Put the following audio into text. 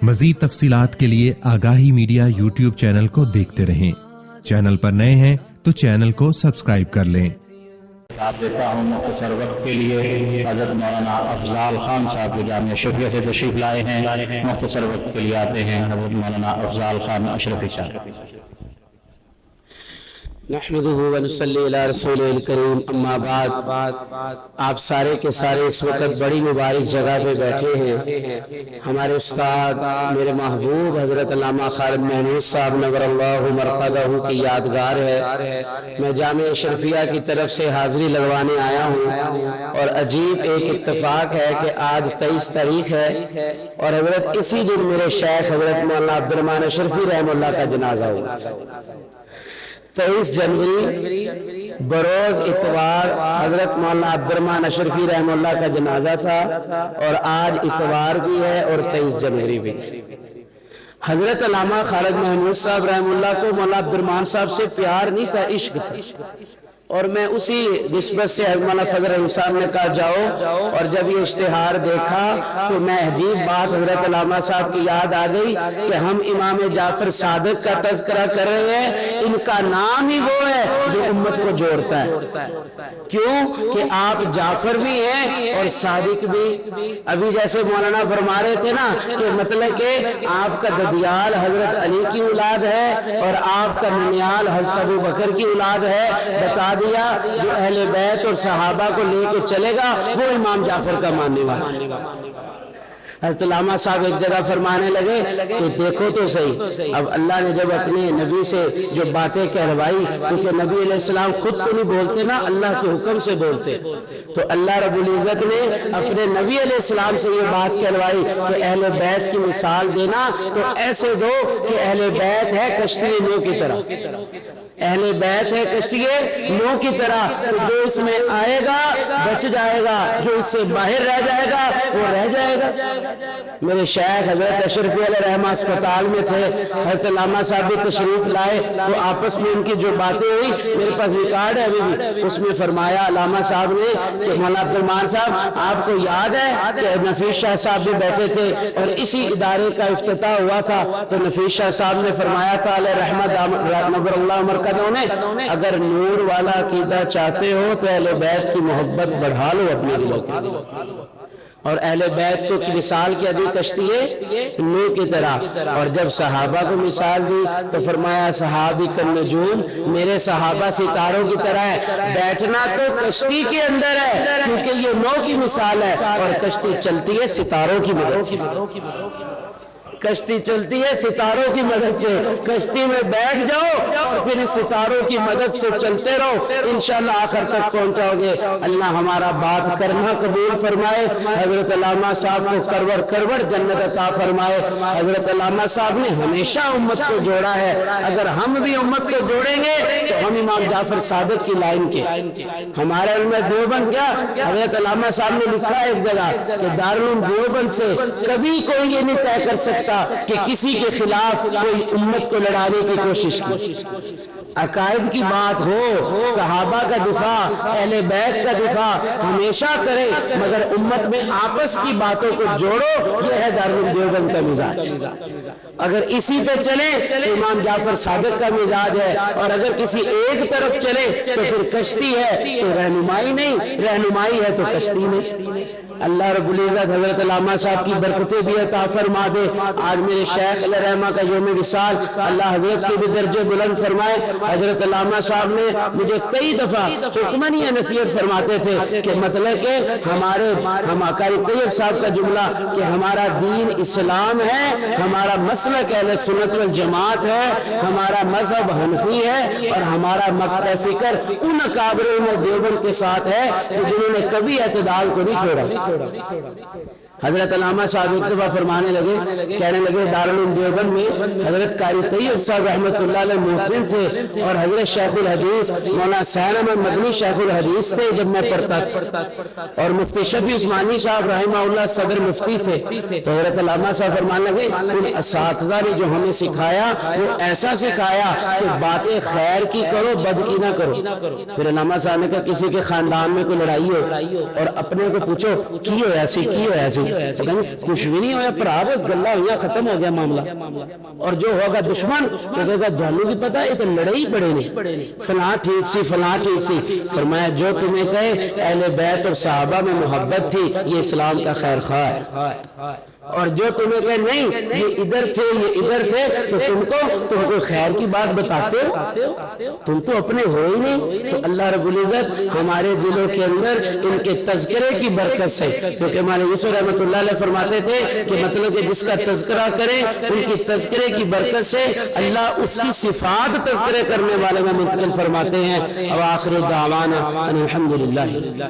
مزید تفصیلات کے لیے آگاہی میڈیا یوٹیوب چینل کو دیکھتے رہیں۔ چینل پر نئے ہیں تو چینل کو سبسکرائب کر لیں۔ آپ دیتا ہوں مختصر وقت کے لیے حضرت مولانا افضال خان صاحب جو جامعہ شفیہ سے تشریف لائے ہیں، مختصر وقت کے لیے آتے ہیں حضرت مولانا افضال خان اشرفی صاحب۔ نحمدہ ونصلی علی رسول الکریم، اما بعد، آپ سارے کے سارے اس وقت بڑی مبارک جگہ پہ بیٹھے ہیں۔ ہمارے استاد میرے محبوب حضرت علامہ خالد محمود صاحب نور اللہ مرقدہ کی یادگار ہے۔ میں جامعہ اشرفیہ کی طرف سے حاضری لگوانے آیا ہوں، اور عجیب ایک اتفاق ہے کہ آج 23 تاریخ ہے اور حضرت اسی دن میرے شیخ حضرت مولانا عبد الرحمن اشرفی رحمہ اللہ کا جنازہ ہوا۔ 23 جنوری بروز اتوار حضرت مولانا عبد الرحمن اشرفی رحمہ اللہ کا جنازہ تھا، اور آج اتوار بھی ہے اور 23 جنوری بھی۔ حضرت علامہ خالد محمود صاحب رحمہ اللہ کو مولانا عبد الرحمن صاحب سے پیار نہیں تھا، عشق تھا، اور میں اسی نسبت سے مولانا فضل رحیم صاحب نے کہا جاؤ، اور جب یہ اشتہار دیکھا تو میں عجیب بات حضرت علامہ صاحب کی یاد آ گئی کہ ہم امام جعفر صادق کا تذکرہ کر رہے ہیں، ان کا نام ہی وہ ہے جو امت کو جوڑتا ہے۔ کیوں کہ آپ جعفر بھی ہیں اور صادق بھی۔ ابھی جیسے مولانا فرما رہے تھے نا کہ مطلب کہ آپ کا ددیال حضرت علی کی اولاد ہے اور آپ کا ننیال حضرت ابو بکر کی اولاد ہے، بتا دیا جو اہل بیت اور صحابہ کو لے کے چلے گا وہ امام جعفر کا ماننے والا۔ حضرت علامہ صاحب ایک جگہ فرمانے لگے کہ دیکھو تو صحیح، اب اللہ نے جب اپنے نبی سے جو باتیں کہلوائی، کیونکہ نبی علیہ السلام خود تو نہیں بولتے نا، اللہ کے حکم سے بولتے، تو اللہ رب العزت نے اپنے نبی علیہ السلام سے یہ بات کہلوائی کہ اہل بیت کی مثال دینا تو ایسے دو کہ اہل بیت ہے کشتی نو کی طرح، اہل بیت ہے کشتی نو کی طرح، تو جو اس میں آئے گا بچ جائے گا، جو اس سے باہر رہ جائے گا وہ رہ جائے گا۔ میرے شیخ حضرت اشرفی علیہ رحمہ اسپتال میں تھے، حضرت علامہ صاحب بھی تشریف لائے، تو آپس میں ان کی جو باتیں ہوئی میرے پاس ریکارڈ ہے ابھی بھی، اس میں فرمایا علامہ صاحب نے کہ مولانا عبد الرحمن صاحب آپ کو یاد ہے کہ نفیس شاہ صاحب بھی بیٹھے تھے اور اسی ادارے کا افتتاح ہوا تھا، تو نفیس شاہ صاحب نے فرمایا تھا علیہ رحمت نور اللہ مرکزوں نے، اگر نور والا عقیدہ چاہتے ہو تو اہل بیت کی محبت بڑھا لو اپنے دلوں کے، اور اہل بیت کو مثال کیا دی کشتی ہے نو کی طرح، اور جب صحابہ کو مثال دی تو فرمایا صحابی کن نجوم، میرے صحابہ ستاروں کی طرح ہے، بیٹھنا تو کشتی کے اندر ہے کیونکہ یہ نو کی مثال ہے، اور کشتی چلتی ہے ستاروں کی مدد سے، کشتی چلتی ہے ستاروں کی مدد سے، کشتی میں بیٹھ جاؤ اور پھر ستاروں کی مدد سے چلتے رہو، انشاءاللہ آخر تک پہنچاؤ گے۔ اللہ ہمارا بات کرنا قبول فرمائے، حضرت علامہ صاحب کو کرور کرور جنت عطا فرمائے۔ حضرت علامہ صاحب نے ہمیشہ امت کو جوڑا ہے، اگر ہم بھی امت کو جوڑیں گے تو ہم امام جعفر صادق کی لائن کے، ہمارا علم دیوبند کیا، حضرت علامہ صاحب نے لکھا ہے ایک جگہ کہ دارالعلوم دیوبند سے کبھی کوئی یہ نہیں طے کر سکتا کہ کسی کے خلاف کوئی امت کو لڑانے کی کوشش کی، عقائد کی بات ہو، صحابہ کا دفاع، اہل بیت کا دفاع ہمیشہ کرے، مگر امت میں آپس کی باتوں کو جوڑو، یہ ہے دارالعلوم دیوبند کا مزاج۔ اگر اسی پہ چلے تو امام جعفر صادق کا مزاج ہے، اور اگر کسی ایک طرف چلے تو پھر کشتی ہے تو رہنمائی نہیں، رہنمائی ہے تو کشتی نہیں۔ اللہ رب العزت حضرت علامہ صاحب کی برکتیں بھی عطا فرما دے۔ آج میرے شیخ علیہ رحمہ کا یوم وصال، اللہ حضرت کے بھی درجے بلند فرمائے۔ حضرت علامہ صاحب نے مجھے کئی دفعہ حکمن یہ نصیحت فرماتے تھے کہ مطلب کہ ہمارے قاری طیب صاحب کا جملہ کہ ہمارا دین اسلام ہے، ہمارا مسلک اہل سنت والجماعت ہے، ہمارا مذہب حنفی ہے، اور ہمارا مقطع فکر ان اکابر میں دیوبند کے ساتھ ہے کہ جنہوں نے کبھی اعتدال کو نہیں چھوڑا۔ حضرت علامہ صاحب ایک دفعہ فرمانے لگے، کہنے لگے دارالعلوم دیوبند میں حضرت قاری طیب صاحب رحمۃ اللہ علیہ محترم تھے، اور حضرت شیخ الحدیث مولانا حسین احمد مدنی شیخ الحدیث تھے جب میں پڑھتا تھا، اور مفتی شفیع عثمانی صاحب رحمہ اللہ صدر مفتی تھے۔ تو حضرت علامہ صاحب فرمانے لگے ان اساتذہ نے جو ہمیں سکھایا وہ ایسا سکھایا کہ باتیں خیر کی کرو، بد کی نہ کرو۔ پھر علامہ صاحب نے کہا کسی کے خاندان میں کوئی لڑائی ہو اور اپنے کو پوچھو کی ہو ایسی وہ کہیں کچھ بھی نہیں ہویا بھرا بس گلا ہوئی ختم ہو گیا معاملہ اور جو ہوگا دشمن وہ کہے گا دھانوں کی پتہ یہ تو لڑائی بڑے نہیں فلاں ٹھیک سی فلاں ٹھیک سی فرمایا جو تمہیں کہے اہل بیت اور صحابہ میں محبت تھی یہ اسلام کا خیر خواہ ہے اور جو تمہیں کہے نہیں یہ ادھر تھے یہ ادھر تھے تو تم کو خیر کی بات بتاتے ہو تم تو اپنے ہو ہی نہیں تو اللہ رب العزت ہمارے دلوں کے اندر ان کے تذکرے کی برکت سے کیونکہ مولانا یوسف رحمۃ اللہ علیہ فرماتے تھے کہ مطلب کہ جس کا تذکرہ کرے ان کی تذکرے کی برکت سے اللہ اس کی صفات تذکرے کرنے والے میں منتقل فرماتے ہیں اور آخر دعوانا الحمدللہ